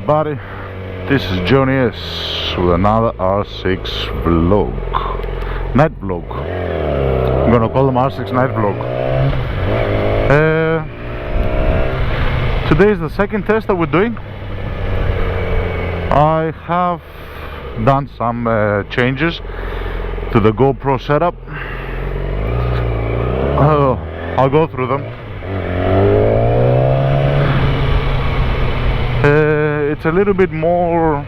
everybody, this is Johnny S with another R6 vlog, night vlog. I'm gonna call them R6 night vlog. Today is the second test that we're doing. I have done some changes to the GoPro setup. I'll go through them. It's a little bit more,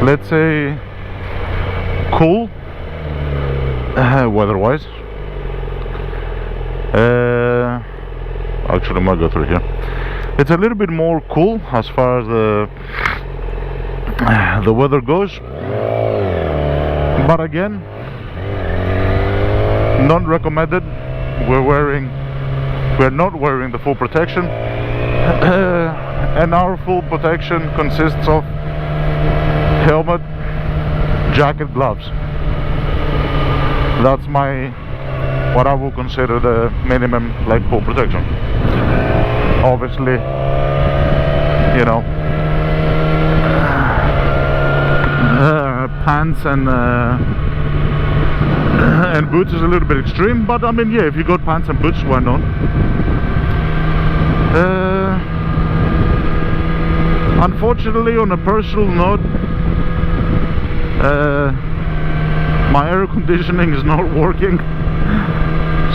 let's say, cool weather-wise. Actually, I might go through here. It's a little bit more cool as far as the weather goes, but again, not recommended. We're not wearing the full protection. And our full protection consists of helmet, jacket, gloves. That's what I will consider the minimum, like, full protection. Obviously, you know, pants and boots is a little bit extreme, but I mean, yeah, if you got pants and boots, why not? Unfortunately, on a personal note, my air conditioning is not working,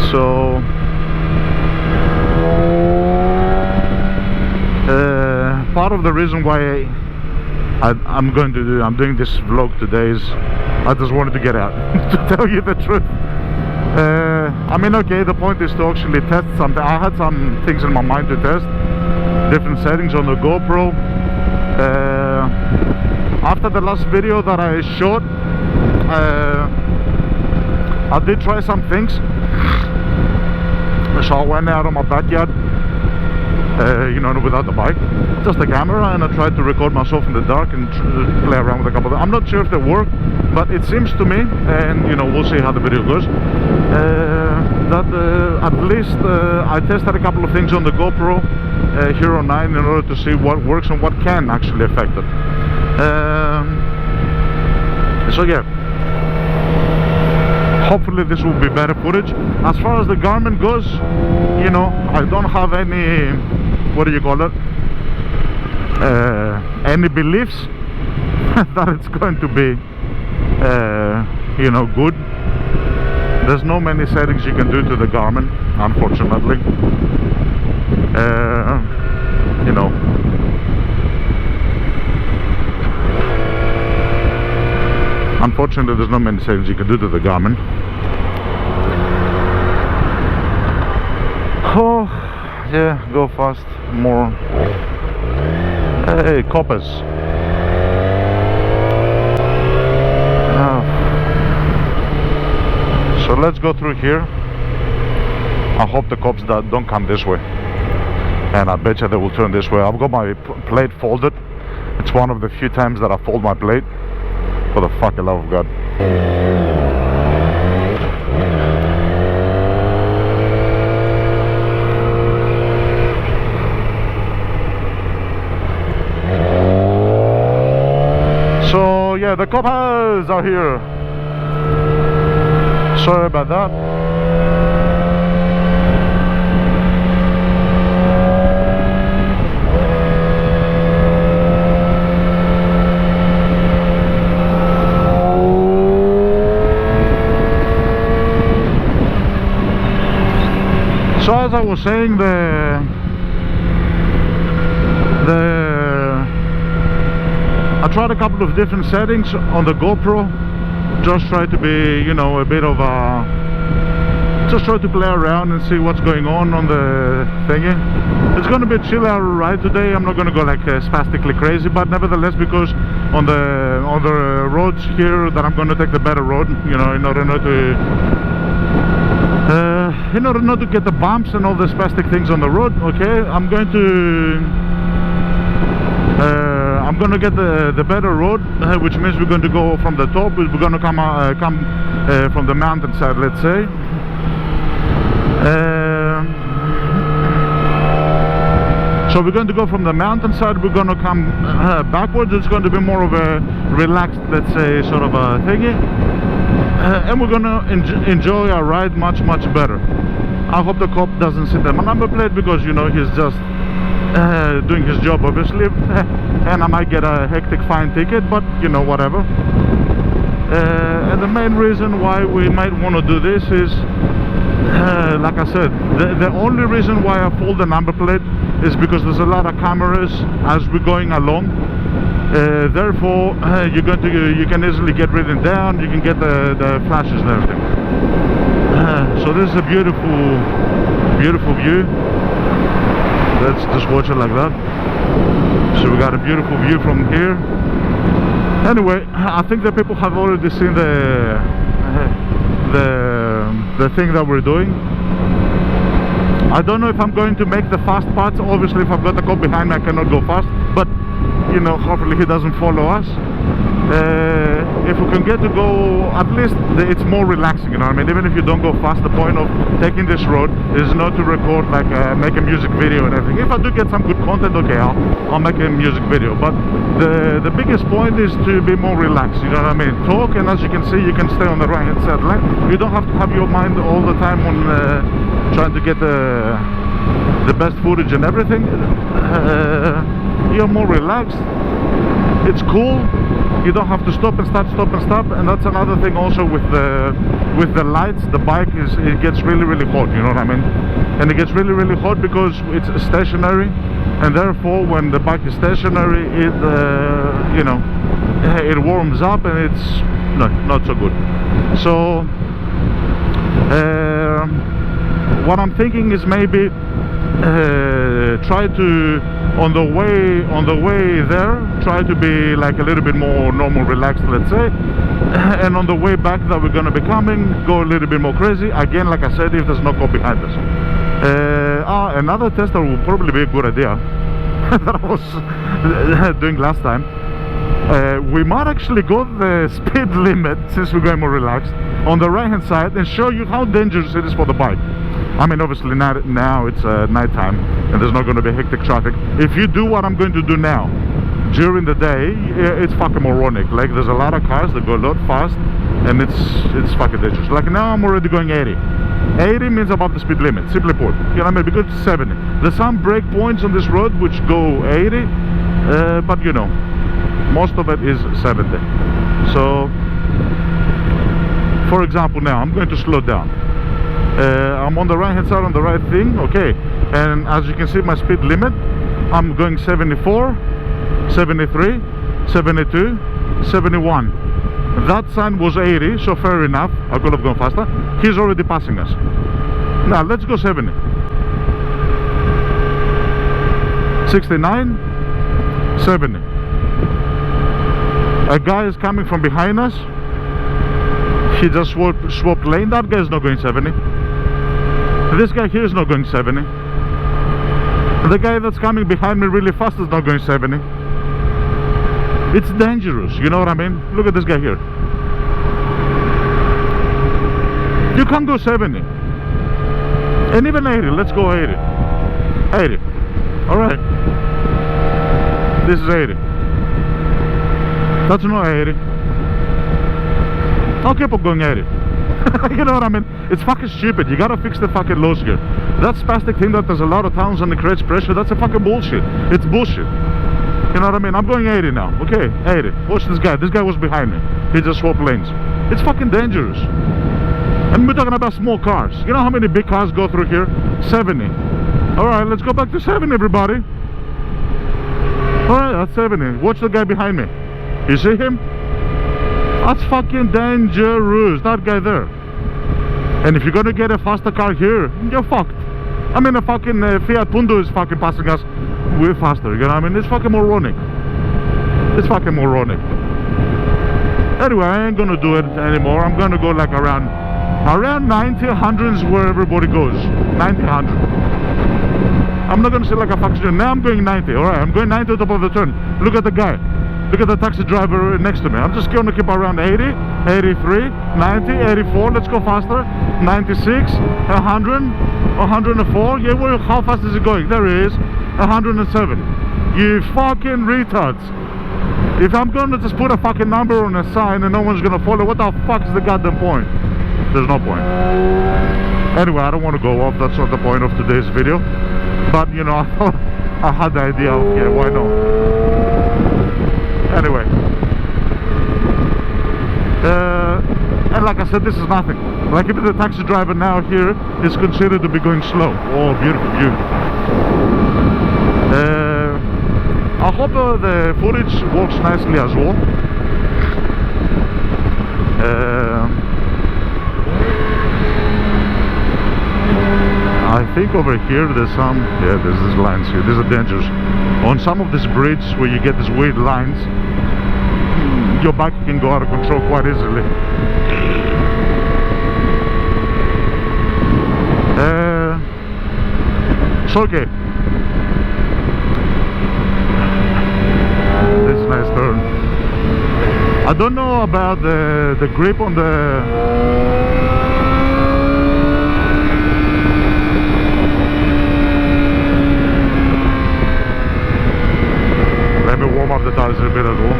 so part of the reason why I'm doing this vlog today is I just wanted to get out to tell you the truth. I mean, okay, the point is to actually test something. I had some things in my mind to test, different settings on the GoPro. After the last video that I shot, I did try some things. So I went out on my backyard, you know, without the bike, just the camera, and I tried to record myself in the dark and play around with a couple of them. I'm not sure if they work, but it seems to me, and you know, we'll see how the video goes, that at least I tested a couple of things on the GoPro Hero 9 in order to see what works and what can actually affect it. So yeah, hopefully this will be better footage. As far as the Garmin goes, you know, I don't have any, what do you call it, any beliefs that it's going to be you know, good. There's no many settings you can do to the Garmin, unfortunately. You know, unfortunately, there's not many settings you can do to the Garmin. Oh, yeah, go fast, more. Hey, coppers. So let's go through here. I hope the cops don't come this way, and I bet you they will turn this way. I've got my plate folded. It's one of the few times that I fold my plate. For the fucking love of God. So yeah, the coppers are here. Sorry about that. So as I was saying, I tried a couple of different settings on the GoPro. Just try to be, you know, a bit of a, just try to play around and see what's going on the thingy. It's going to be a chill out ride today. I'm not going to go like spastically crazy, but nevertheless, because on the roads here that I'm going to take the better road, you know, in order not to get the bumps and all the spastic things on the road. Okay, I'm going to get the better road, which means we're going to go from the top. We're going to come from the mountainside, let's say. So we're going to go from the mountainside, we're going to come backwards. It's going to be more of a relaxed, let's say, sort of a thingy. And we're going to enjoy our ride much better. I hope the cop doesn't see my number plate, because, you know, he's just doing his job, obviously. And I might get a hectic fine ticket, but, you know, whatever. And the main reason why we might want to do this is, like I said, the only reason why I fold the number plate is because there's a lot of cameras as we're going along. Therefore, you can easily get written down. You can get the flashes and everything. So this is a beautiful view. Let's just watch it like that. So we got a beautiful view from here. Anyway, I think the people have already seen the thing that we're doing. I don't know if I'm going to make the fast parts. Obviously, if I've got the cop behind me, I cannot go fast, but, you know, hopefully he doesn't follow us. If we can get to go, at least it's more relaxing, you know what I mean? Even if you don't go fast, the point of taking this road is not to record, like, make a music video and everything. If I do get some good content, okay, I'll make a music video, but the biggest point is to be more relaxed, you know what I mean? Talk, and as you can see, you can stay on the right hand side line. You don't have to have your mind all the time on trying to get the best footage and everything. You're more relaxed. It's cool. You don't have to stop and start, and that's another thing also with the lights. The bike it gets really hot, you know what I mean? And it gets really hot because it's stationary, and therefore when the bike is stationary, it you know, it warms up, and it's not so good. So what I'm thinking is maybe try to, on the way there, try to be like a little bit more normal, relaxed, let's say, and on the way back that we're going to be coming, go a little bit more crazy again, like I said, if there's no cop behind us. Another tester will probably be a good idea that I was doing last time. We might actually go the speed limit, since we're going more relaxed, on the right hand side, and show you how dangerous it is for the bike. I mean, obviously now it's night time and there's not going to be hectic traffic. If you do what I'm going to do now during the day, it's fucking moronic. Like, there's a lot of cars that go a lot fast, and it's fucking dangerous. Like now I'm already going 80. 80 means above the speed limit, simply put. You know what I mean? Because it's 70. There's some break points on this road which go 80, but you know, most of it is 70. So, for example, now I'm going to slow down. I'm on the right hand side on the right thing, okay, and as you can see my speed limit, I'm going 74, 73, 72, 71. That sign was 80, so fair enough, I could have gone faster. He's already passing us. Now let's go 70. 69, 70. A guy is coming from behind us. He just swapped lane. That guy is not going 70. This guy here is not going 70. The guy that's coming behind me really fast is not going 70. It's dangerous, you know what I mean? Look at this guy here. You can't go 70. And even 80, let's go 80. 80. Alright. This is 80. That's not 80. I'll keep on going 80. You know what I mean? It's fucking stupid. You gotta fix the fucking laws here. That spastic thing that there's a lot of towns and it creates pressure, that's a fucking bullshit. It's bullshit. You know what I mean? I'm going 80 now. Okay, 80. Watch this guy. This guy was behind me. He just swapped lanes. It's fucking dangerous. And we're talking about small cars. You know how many big cars go through here? 70. Alright, let's go back to 70, everybody. Alright, that's 70. Watch the guy behind me. You see him? That's fucking dangerous, that guy there. And if you're gonna get a faster car here, you're fucked. I mean, a fucking Fiat Punto is fucking passing us way faster, you know what I mean? It's fucking moronic. It's fucking moronic. Anyway, I ain't gonna do it anymore. I'm gonna go like around 90, 100 is where everybody goes. 90, 100. I'm not gonna say like a fucking... Now I'm going 90, alright, I'm going 90 at the top of the turn. Look at the guy. Look at the taxi driver next to me. I'm just going to keep around 80, 83, 90, 84. Let's go faster. 96, 100, 104. Yeah, well, how fast is it going? There he is. 170. You fucking retards. If I'm gonna just put a fucking number on a sign and no one's gonna follow, what the fuck is the goddamn point? There's no point. Anyway, I don't want to go off, that's not the point of today's video. But, you know, I thought I had the idea of, yeah, why not? Anyway. And like I said, this is nothing. Like even the taxi driver now here is considered to be going slow. Oh, beautiful view. I hope the footage works nicely as well. I think over here there's some, yeah, there's these lines here. These are dangerous. On some of these bridges where you get these weird lines, your bike can go out of control quite easily. It's okay. This is a nice turn. I don't know about the grip on the... Let me warm up the tires a bit as well.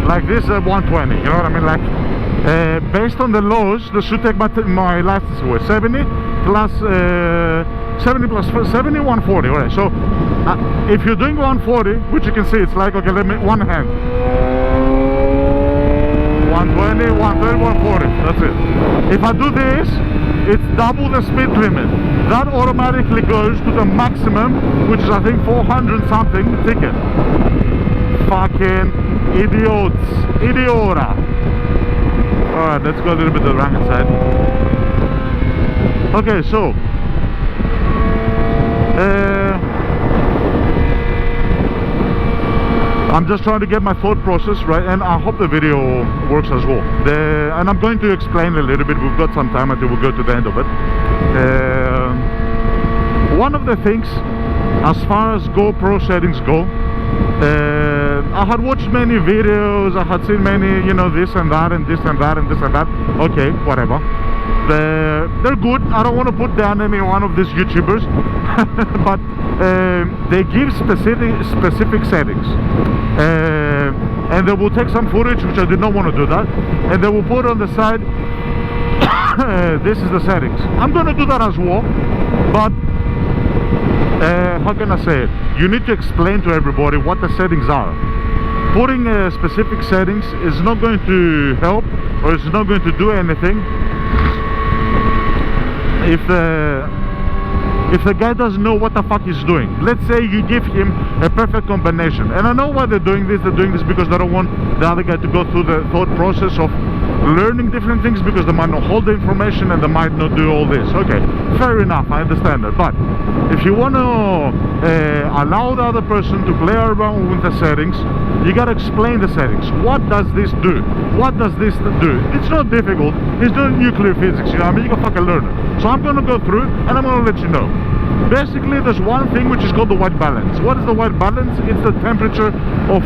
Like this 120, you know what I mean? Like based on the laws, this should take my license away. 70 plus 70 plus 70, 140. Alright, so if you're doing 140, which you can see, it's like, okay, let me one hand. 120, 130, 140. That's it. If I do this, it's double the speed limit. That automatically goes to the maximum, which is I think 400 something ticket. Fucking idiots. Idiota. Alright, let's go a little bit to the right hand side. Okay, so I'm just trying to get my thought process right, and I hope the video works as well. And I'm going to explain a little bit. We've got some time until we go to the end of it. One of the things, as far as GoPro settings go, I had watched many videos, I had seen many, you know, this and that and this and that and this and that. Okay, whatever. They're good. I don't want to put down any one of these YouTubers, but they give specific settings, and they will take some footage, which I did not want to do that, and they will put on the side. This is the settings. I'm going to do that as well, but how can I say it? You need to explain to everybody what the settings are. Putting specific settings is not going to help, or it's not going to do anything if the guy doesn't know what the fuck he's doing. Let's say you give him a perfect combination, and I know why they're doing this. They're doing this because they don't want the other guy to go through the thought process of learning different things, because they might not hold the information and they might not do all this. Okay, fair enough, I understand that. But if you want to allow the other person to play around with the settings, you gotta explain the settings. What does this do? What does this do? It's not difficult. It's doing nuclear physics, you know what I mean? You can fucking learn it. So I'm gonna go through and I'm gonna let you know. Basically, there's one thing which is called the white balance. What is the white balance? It's the temperature of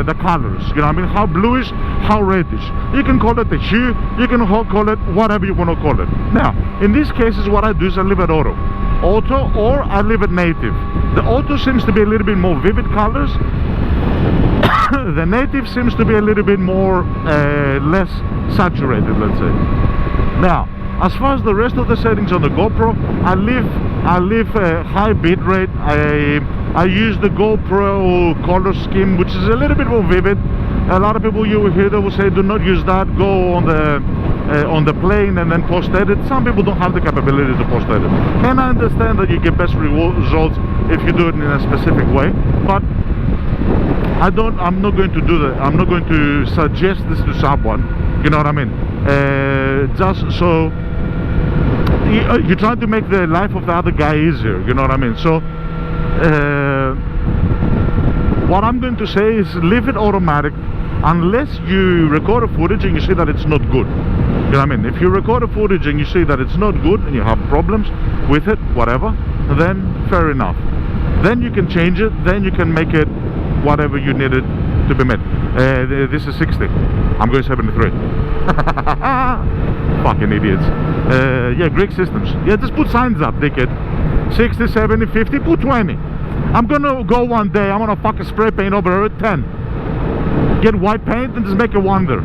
the colors. You know what I mean? How bluish, how reddish. You can call it the hue, you can call it whatever you want to call it. Now, in these cases, what I do is I leave it auto, or I leave it native. The auto seems to be a little bit more vivid colors. The native seems to be a little bit more less saturated, let's say. Now, as far as the rest of the settings on the GoPro, I leave high bitrate. I use the GoPro color scheme, which is a little bit more vivid. A lot of people you will hear, they will say, do not use that, go on the plane and then post edit. Some people don't have the capability to post edit, and I understand that you get best results if you do it in a specific way, but I'm not going to do that. I'm not going to suggest this to someone, you know what I mean? Just so you're trying to make the life of the other guy easier, you know what I mean? So what I'm going to say is leave it automatic unless you record a footage and you see that it's not good. You know what I mean? If you record a footage and you see that it's not good and you have problems with it, whatever, then fair enough. Then you can change it, then you can make it whatever you need it to be met. This is 60. I'm going 73. Fucking idiots. Yeah, Greek systems. Yeah, just put signs up, dickhead. 60, 70, 50, put 20. I'm gonna go one day, I'm gonna fucking spray paint over it 10. Get white paint and just make a wonder.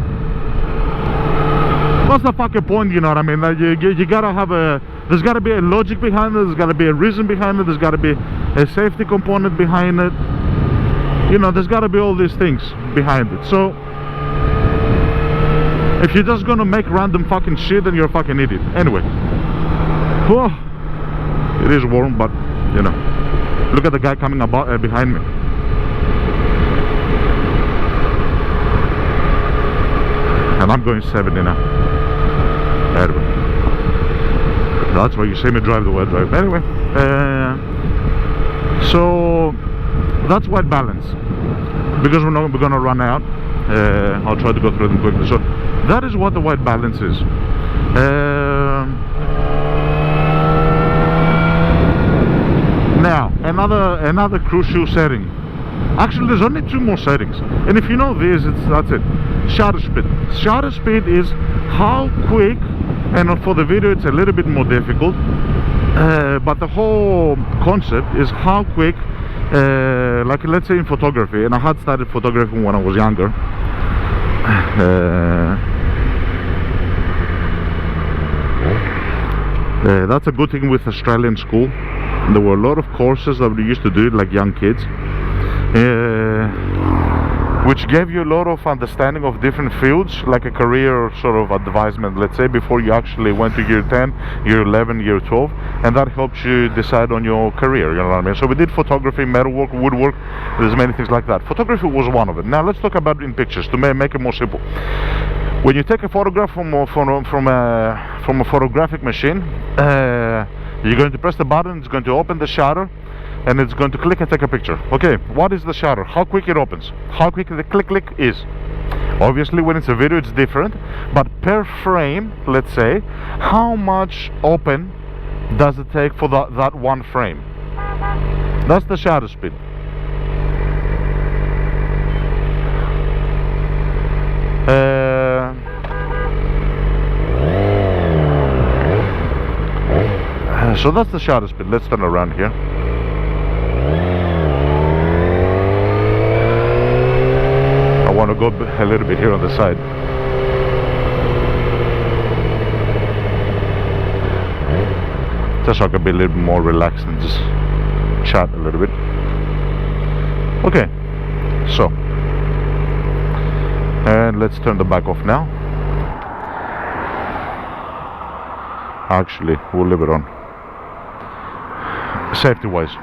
What's the fucking point, you know what I mean? Like you gotta have there's gotta be a logic behind it, there's gotta be a reason behind it, there's gotta be a safety component behind it. You know, there's gotta be all these things behind it. So if you're just gonna make random fucking shit, then you're a fucking idiot. Anyway. Oh, it is warm, but you know. Look at the guy coming about behind me. And I'm going 70 now. Anyway. That's why you see me drive the way I drive. Anyway. So that's white balance. Because we're gonna run out. I'll try to go through them quickly. So that is what the white balance is. Now another crucial setting. Actually, there's only 2 more settings, and if you know this, that's it. Shutter speed. Shutter speed is how quick, and for the video it's a little bit more difficult, but the whole concept is how quick, like let's say in photography, and I had started photographing when I was younger. That's a good thing with Australian school. There were a lot of courses that we used to do like young kids, which gave you a lot of understanding of different fields, like a career sort of advisement, let's say, before you actually went to year 10, year 11, year 12, and that helps you decide on your career, you know what I mean? So we did photography, metalwork, woodwork, there's many things like that. Photography was one of it. Now let's talk about in pictures to make it more simple. When you take a photograph from a photographic machine, you're going to press the button, it's going to open the shutter, and it's going to click and take a picture. Okay, what is the shutter? How quick it opens? How quick the click is? Obviously, when it's a video, it's different, but per frame, let's say, how much open does it take for that one frame? That's the shutter speed. So that's the shutter speed. Let's turn around here. I want to go a little bit here on the side. Just so I can be a little bit more relaxed and just chat a little bit. Okay, so, and let's turn the back off now. Actually, we'll leave it on. Safety wise,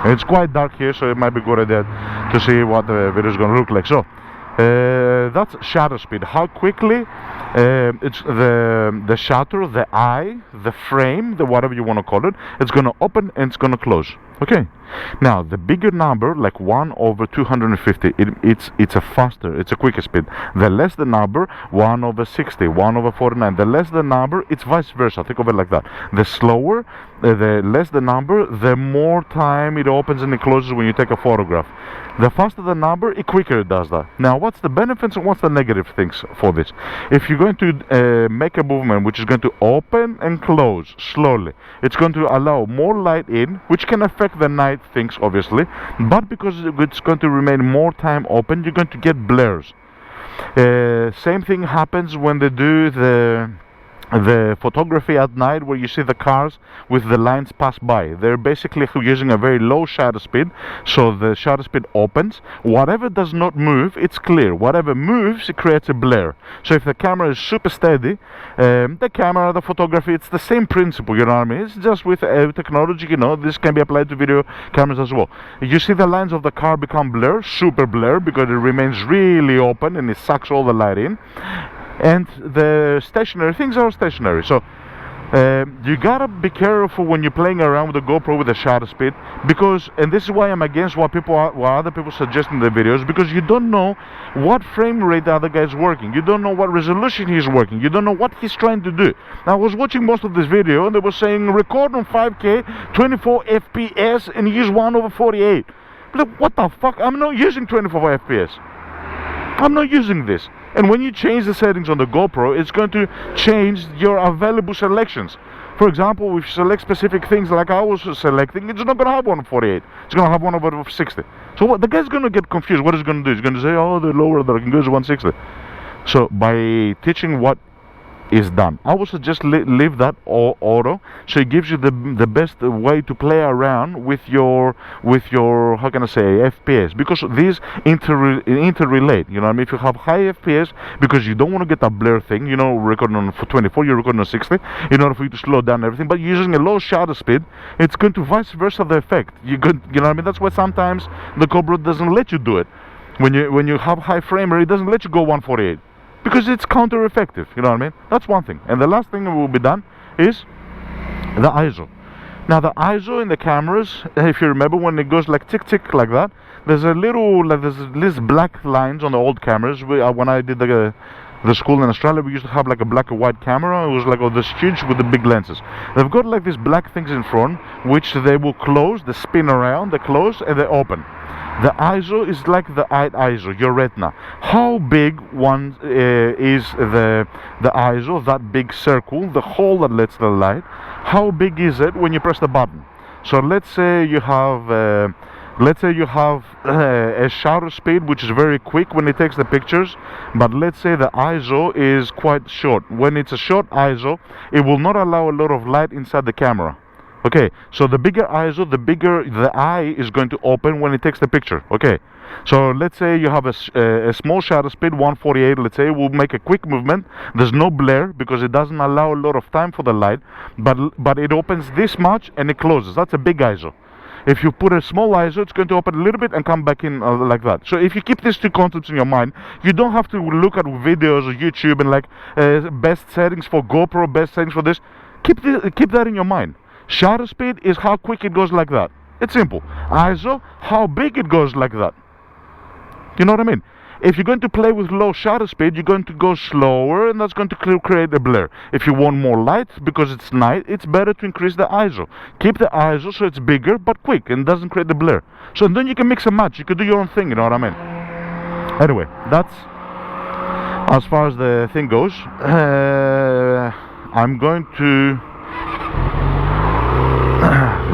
it's quite dark here, so it might be a good idea to see what the video is going to look like. So that's shutter speed, how quickly it's the shutter, the eye, the frame, the whatever you want to call it, it's going to open and it's going to close. Okay, now the bigger number, like 1/250, it's a faster, it's a quicker speed. The less the number, 1/60, 1/49. The less the number, it's vice versa. Think of it like that. The slower, the less the number, the more time it opens and it closes when you take a photograph. The faster the number, the quicker it does that. Now, what's the benefits and what's the negative things for this? If you're going to make a movement which is going to open and close slowly, it's going to allow more light in, which can affect the night things obviously, but because it's going to remain more time open, you're going to get blurs. Same thing happens when they do the photography at night, where you see the cars with the lines pass by. They're basically using a very low shutter speed, so the shutter speed opens. Whatever does not move, it's clear. Whatever moves, it creates a blur. So if the camera is super steady, the photography, it's the same principle, you know what I mean? It's just with technology, you know, this can be applied to video cameras as well. You see the lines of the car become blur, super blur, because it remains really open and it sucks all the light in. And the stationary things are stationary, so you gotta be careful when you're playing around with the GoPro with the shutter speed, because, and this is why I'm against what other people suggest in the videos, because you don't know what frame rate the other guy's working, you don't know what resolution he's working, you don't know what he's trying to do. Now, I was watching most of this video and they were saying record on 5K 24 FPS and use 1/48. Like, what the fuck? I'm not using 24 FPS. I'm not using this. And when you change the settings on the GoPro, it's going to change your available selections. For example, if you select specific things like I was selecting, it's not going to have one of 48. It's going to have one of 60. So what, the guy's going to get confused. What is he going to do? He's going to say, oh, the lower that I can go is 160. So by teaching what is done, I would suggest leave that auto, so it gives you the best way to play around with your how can I say, FPS, because these interrelate. You know what I mean? If you have high FPS, because you don't want to get that blur thing, you know, recording on 24, you're recording on 60, in order for you to slow down everything, but using a low shutter speed, it's going to vice versa the effect. You know what I mean? That's why sometimes the GoPro doesn't let you do it. When you have high frame rate, it doesn't let you go 148. Because it's counter-effective, you know what I mean? That's one thing. And the last thing that will be done is the ISO. Now the ISO in the cameras, if you remember, when it goes like tick-tick like that, there's a little, like there's these black lines on the old cameras. When I did the school in Australia, we used to have like a black and white camera. It was like this huge with the big lenses. They've got like these black things in front, which they will close, they spin around, they close, and they open. The ISO is like the ISO, your retina. How big one is the ISO, that big circle, the hole that lets the light? How big is it when you press the button? So let's say you have a shutter speed which is very quick when it takes the pictures, but let's say the ISO is quite short. When it's a short ISO, it will not allow a lot of light inside the camera. Okay, so the bigger ISO, the bigger the eye is going to open when it takes the picture. Okay, so let's say you have a small shutter speed, 148, let's say. We'll make a quick movement. There's no blur because it doesn't allow a lot of time for the light, but it opens this much and it closes. That's a big ISO. If you put a small ISO, it's going to open a little bit and come back in like that. So if you keep these two concepts in your mind, you don't have to look at videos or YouTube and like best settings for GoPro, best settings for this. Keep that in your mind. Shutter speed is how quick it goes like that. It's simple. ISO, how big it goes like that. You know what I mean? If you're going to play with low shutter speed, you're going to go slower, and that's going to create a blur. If you want more light, because it's night, it's better to increase the ISO. Keep the ISO so it's bigger but quick and doesn't create the blur. So then you can mix and match. You can do your own thing, you know what I mean? Anyway, that's as far as the thing goes. I'm going to...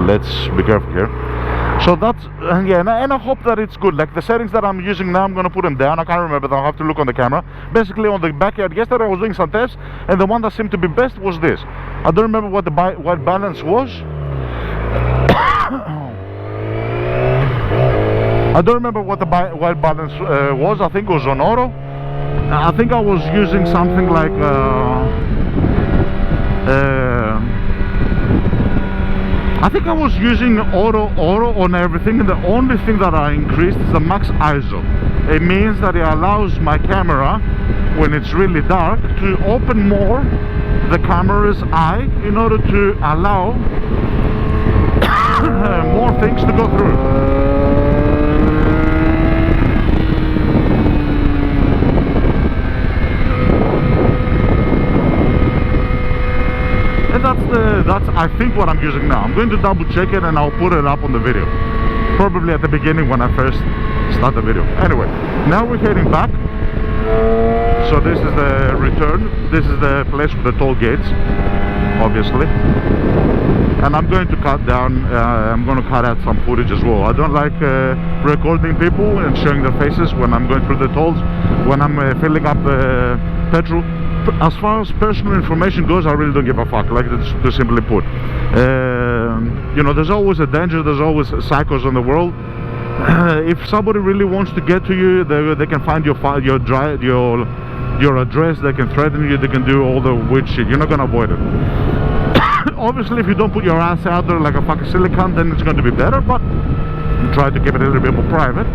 let's be careful here. So that's yeah, and I hope that it's good. Like the settings that I'm using now, I'm gonna put them down. I can't remember them. I'll have to look on the camera. Basically on the backyard, yesterday I was doing some tests, and the one that seemed to be best was this. I don't remember what the white balance was. I don't remember what the white balance was. I think it was on auto. I think I was using something like I think I was using auto on everything, and the only thing that I increased is the max ISO. It means that it allows my camera, when it's really dark, to open more the camera's eye in order to allow more things to go through. That's I think what I'm using now. I'm going to double check it and I'll put it up on the video. Probably at the beginning when I first start the video. Anyway, now we're heading back. So this is the return. This is the place with the toll gates, obviously. And I'm going to cut down, I'm going to cut out some footage as well. I don't like recording people and showing their faces when I'm going through the tolls, when I'm filling up petrol. As far as personal information goes, I really don't give a fuck, like to simply put. You know, there's always a danger, there's always psychos in the world. If somebody really wants to get to you, they can find your address, they can threaten you, they can do all the weird shit. You're not gonna avoid it. Obviously, if you don't put your ass out there like a fucking silicon, then it's going to be better, but try to keep it a little bit more private,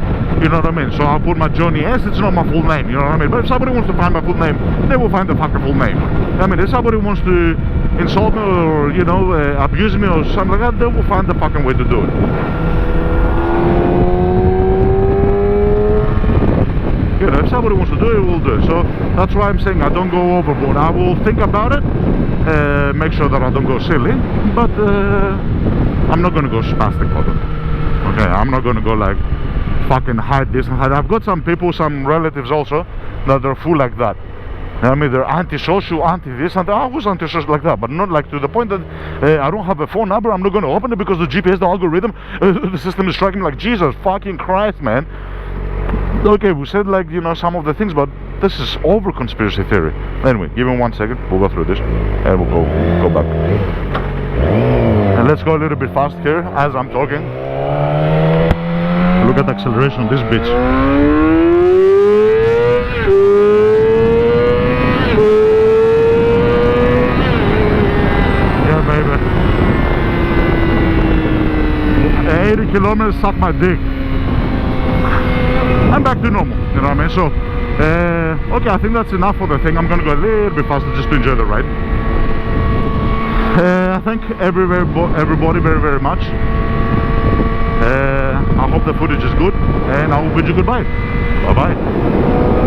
you know what I mean? So I'll put my Johnny S, it's not my full name, you know what I mean? But if somebody wants to find my full name, they will find the fucking full name. I mean, if somebody wants to insult me or, you know, abuse me or something like that, they will find the fucking way to do it. You know, if somebody wants to do it, we'll do it. So that's why I'm saying I don't go overboard. I will think about it, make sure that I don't go silly, but I'm not going to go spastic about it. Okay, I'm not gonna go like fucking hide this and hide. I've got some people, some relatives also, that are full like that. I mean, they're anti-social, anti-this, and I was anti-social like that, but not like to the point that I don't have a phone number, I'm not going to open it because the GPS, the algorithm, the system is striking me like, Jesus fucking Christ, man. Okay, we said like, you know, some of the things, but this is over conspiracy theory. Anyway, give me 1 second, we'll go through this, and we'll go back. And let's go a little bit fast here, as I'm talking. Look at the acceleration on this bitch. Baby, 80 kilometers, suck my dick. I'm back to normal, you know what I mean? So, okay, I think that's enough for the thing. I'm gonna go a little bit faster just to enjoy the ride. I thank everybody very, very much. I hope the footage is good, and I will bid you goodbye. Bye-bye.